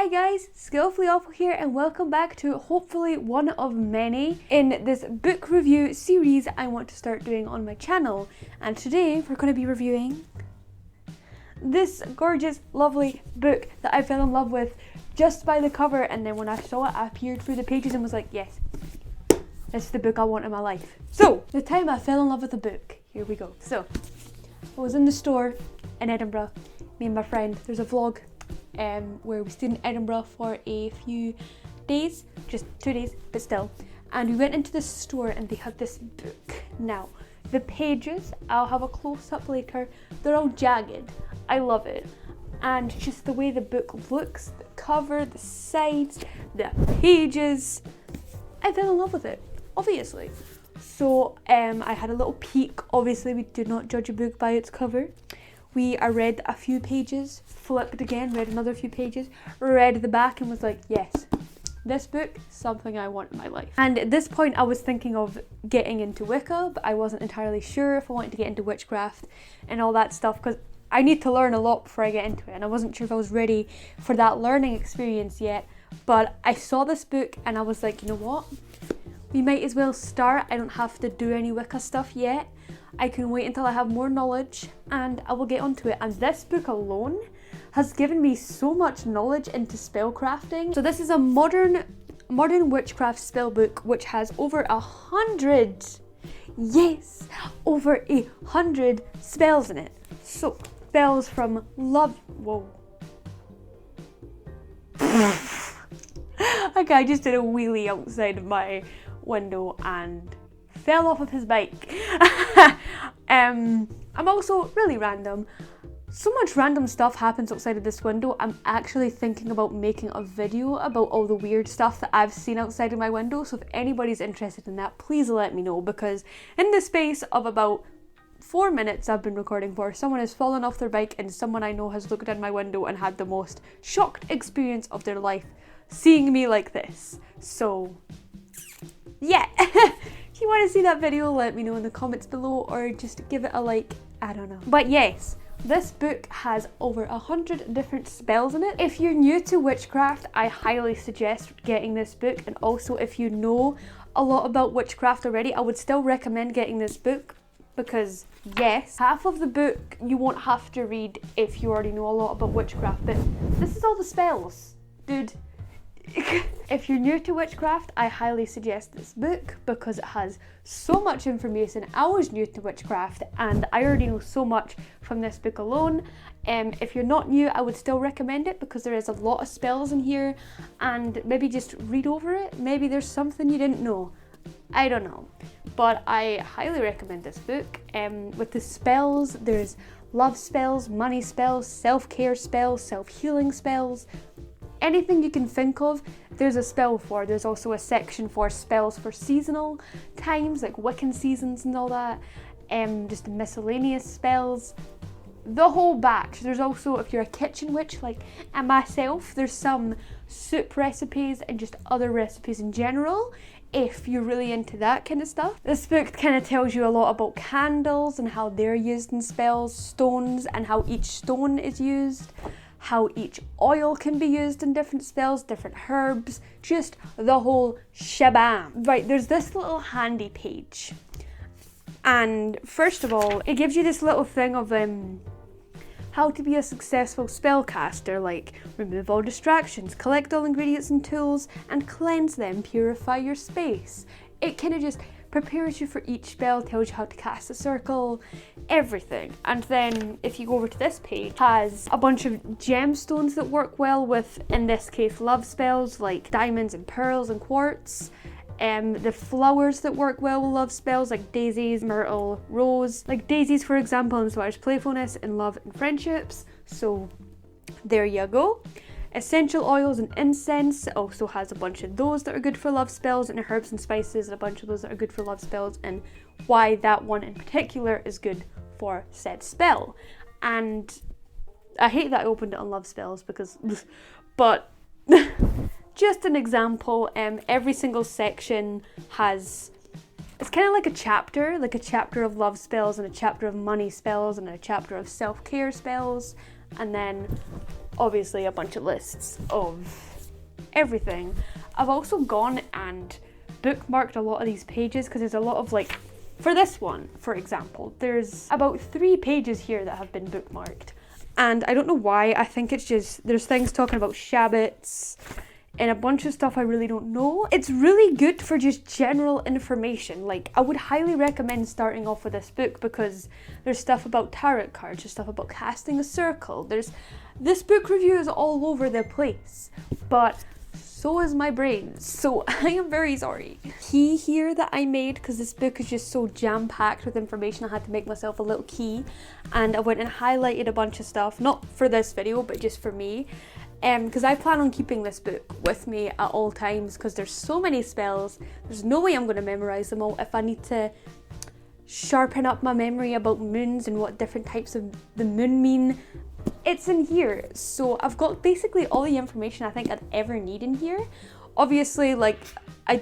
Hi guys, Skillfully Awful here and welcome back to hopefully one of many in this book review series I want to start doing on my channel. And today we're going to be reviewing this gorgeous, lovely book that I fell in love with just by the cover, and then when I saw it I peered through the pages and was like, yes, this is the book I want in my life. So, the time I fell in love with a book, here we go. So, I was in the store in Edinburgh, me and my friend. There's a vlog where we stayed in Edinburgh for a few days, just 2 days, but still. And we went into this store and they had this book. Now, the pages, I'll have a close-up later, they're all jagged. I love it. And just the way the book looks, the cover, the sides, the pages, I fell in love with it, obviously. So I had a little peek. Obviously, we do not judge a book by its cover. I read a few pages, flipped again, read another few pages, read the back and was like, yes, this book is something I want in my life. And at this point I was thinking of getting into Wicca, but I wasn't entirely sure if I wanted to get into witchcraft and all that stuff, because I need to learn a lot before I get into it, and I wasn't sure if I was ready for that learning experience yet. But I saw this book and I was like, you know what? We might as well start. I don't have to do any Wicca stuff yet. I can wait until I have more knowledge and I will get onto it. And this book alone has given me so much knowledge into spellcrafting. So this is a modern witchcraft spell book which has over 100, yes, over 100 spells in it. So spells from love, whoa. A guy just did a wheelie outside of my window and fell off of his bike. I'm also really random. So much random stuff happens outside of this window. I'm actually thinking about making a video about all the weird stuff that I've seen outside of my window. So if anybody's interested in that, please let me know, because in the space of about 4 minutes I've been recording for, someone has fallen off their bike and someone I know has looked in my window and had the most shocked experience of their life seeing me like this. So yeah. If you want to see that video, let me know in the comments below or just give it a like, I don't know. But yes, this book has over 100 different spells in it. If you're new to witchcraft, I highly suggest getting this book, and also if you know a lot about witchcraft already, I would still recommend getting this book, because yes, half of the book you won't have to read if you already know a lot about witchcraft, but this is all the spells, dude. If you're new to witchcraft, I highly suggest this book because it has so much information. I was new to witchcraft and I already know so much from this book alone. If you're not new, I would still recommend it because there is a lot of spells in here, and maybe just read over it. Maybe there's something you didn't know. I don't know. But I highly recommend this book. With the spells, there's love spells, money spells, self-care spells, self-healing spells. Anything you can think of, there's a spell for. There's also a section for spells for seasonal times, like Wiccan seasons and all that. Just miscellaneous spells. The whole batch. There's also, if you're a kitchen witch like myself, there's some soup recipes and just other recipes in general, if you're really into that kind of stuff. This book kind of tells you a lot about candles and how they're used in spells, stones and how each stone is used, how each oil can be used in different spells, different herbs, just the whole shabam. Right, there's this little handy page. And first of all, it gives you this little thing of how to be a successful spellcaster, like remove all distractions, collect all ingredients and tools, and cleanse them, purify your space. It kind of just prepares you for each spell, tells you how to cast a circle, everything. And then if you go over to this page, it has a bunch of gemstones that work well with, in this case, love spells like diamonds and pearls and quartz. The flowers that work well with love spells like daisies, myrtle, rose. Like daisies, for example, inspires playfulness in love and friendships. So there you go. Essential oils and incense, it also has a bunch of those that are good for love spells, and herbs and spices, and a bunch of those that are good for love spells, and why that one in particular is good for said spell. And I hate that I opened it on love spells because, but just an example, every single section has, it's kind of like a chapter of love spells and a chapter of money spells and a chapter of self-care spells, and then obviously a bunch of lists of everything. I've also gone and bookmarked a lot of these pages because there's a lot of like, for this one, for example, there's about 3 pages here that have been bookmarked. And I don't know why, I think it's just, there's things talking about Sherbets and a bunch of stuff I really don't know. It's really good for just general information. Like, I would highly recommend starting off with this book because there's stuff about tarot cards, there's stuff about casting a circle. This book review is all over the place, but so is my brain, so I am very sorry. Key here that I made, because this book is just so jam-packed with information, I had to make myself a little key, and I went and highlighted a bunch of stuff, not for this video, but just for me, because I plan on keeping this book with me at all times, because there's so many spells, there's no way I'm going to memorize them all. If I need to sharpen up my memory about moons and what different types of the moon mean, it's in here. So I've got basically all the information I think I'd ever need in here. Obviously, like, I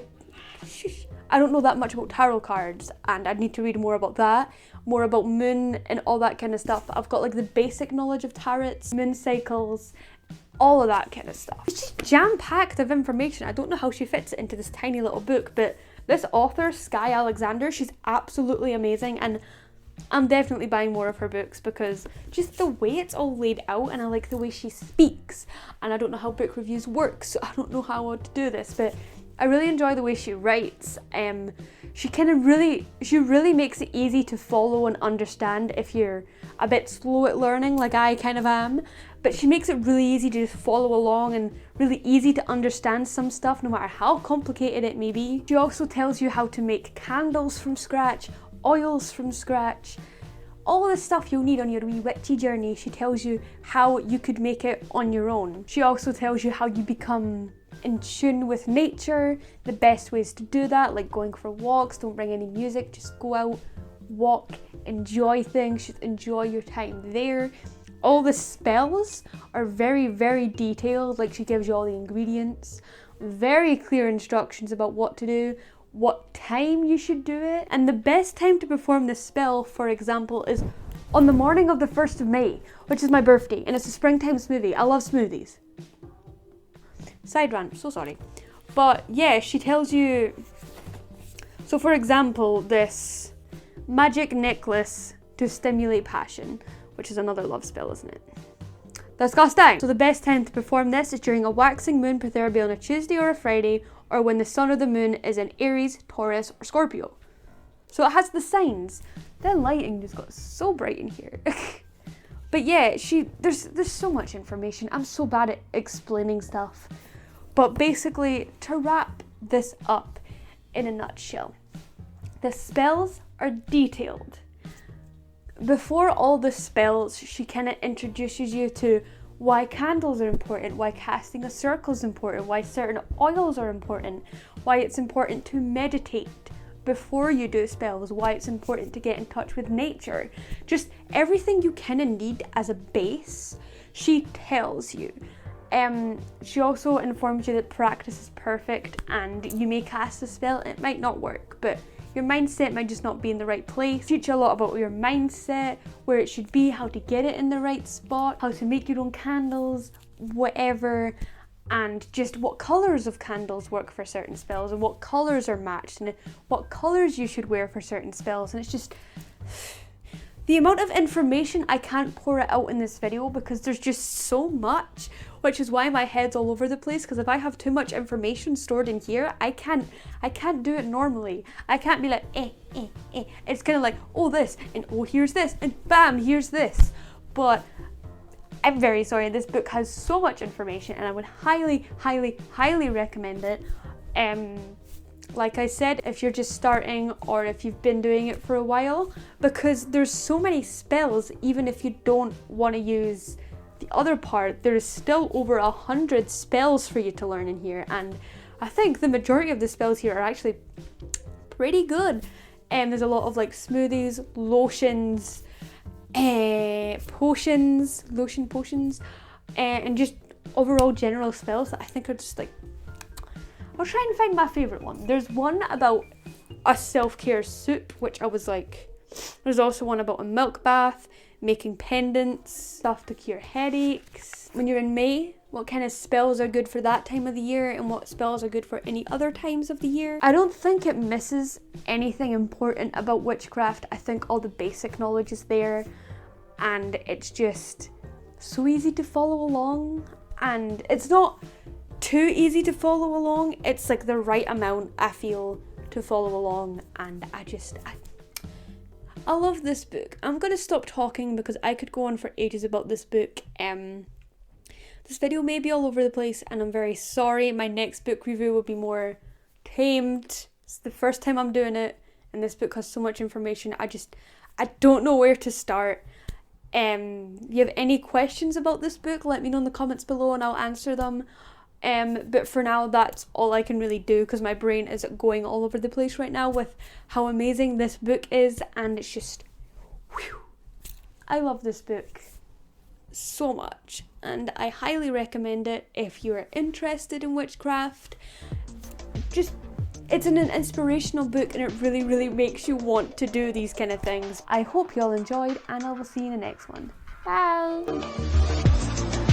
don't know that much about tarot cards, and I'd need to read more about that, more about moon and all that kind of stuff. But I've got like the basic knowledge of tarots, moon cycles, all of that kind of stuff. It's just jam-packed of information. I don't know how she fits it into this tiny little book, but this author, Skye Alexander, she's absolutely amazing, and I'm definitely buying more of her books because just the way it's all laid out, and I like the way she speaks, and I don't know how book reviews work, so I don't know how to do this, but I really enjoy the way she writes. She really makes it easy to follow and understand if you're a bit slow at learning, like I kind of am, but she makes it really easy to just follow along and really easy to understand some stuff no matter how complicated it may be. She also tells you how to make candles from scratch, oils from scratch, all the stuff you'll need on your wee witchy journey. She tells you how you could make it on your own. She also tells you how you become in tune with nature, the best ways to do that, like going for walks, don't bring any music, just go out, walk, enjoy things, just enjoy your time there. All the spells are very, very detailed, like she gives you all the ingredients, very clear instructions about what to do, what time you should do it, and the best time to perform this spell, for example, is on the morning of the 1st of May, which is my birthday, and it's a springtime smoothie. I love smoothies. Side rant, so sorry. But yeah, she tells you, so for example, this magic necklace to stimulate passion, which is another love spell, isn't it? Disgusting! So the best time to perform this is during a waxing moon, preferably on a Tuesday or a Friday, or when the sun or the moon is in Aries, Taurus, or Scorpio. So it has the signs. The lighting just got so bright in here. But yeah, there's so much information. I'm so bad at explaining stuff. But basically, to wrap this up in a nutshell, the spells are detailed. Before all the spells, she kind of introduces you to why candles are important, why casting a circle is important, why certain oils are important, why it's important to meditate before you do spells, why it's important to get in touch with nature. Just everything you kind of need as a base, she tells you. She also informs you that practice is perfect, and you may cast a spell, it might not work, but your mindset might just not be in the right place. Teach you a lot about your mindset, where it should be, how to get it in the right spot, how to make your own candles, whatever, and just what colours of candles work for certain spells, and what colours are matched, and what colours you should wear for certain spells. And it's just the amount of information, I can't pour it out in this video because there's just so much, which is why my head's all over the place, because if I have too much information stored in here, I can't do it normally. I can't be like, It's kind of like, oh, this, and oh, here's this, and bam, here's this. But I'm very sorry, this book has so much information, and I would highly, highly, highly recommend it. Like I said, if you're just starting or if you've been doing it for a while, because there's so many spells, even if you don't want to use the other part, there's still over 100 spells for you to learn in here, and I think the majority of the spells here are actually pretty good. There's a lot of like smoothies, lotions, potions, and just overall general spells that I think are just like, I'll try and find my favourite one. There's one about a self-care soup, which I was like, there's also one about a milk bath. making pendants, stuff to cure headaches. When you're in May, what kind of spells are good for that time of the year and what spells are good for any other times of the year. I don't think it misses anything important about witchcraft. I think all the basic knowledge is there and it's just so easy to follow along, and it's not too easy to follow along. It's like the right amount, I feel, to follow along, and I love this book. I'm gonna stop talking because I could go on for ages about this book. This video may be all over the place and I'm very sorry. My next book review will be more tamed. It's the first time I'm doing it and this book has so much information. I don't know where to start. You have any questions about this book, let me know in the comments below and I'll answer them. But for now, that's all I can really do because my brain is going all over the place right now with how amazing this book is, and it's just, whew. I love this book so much and I highly recommend it if you're interested in witchcraft. It's an inspirational book and it really, really makes you want to do these kind of things. I hope you all enjoyed and I will see you in the next one. Bye!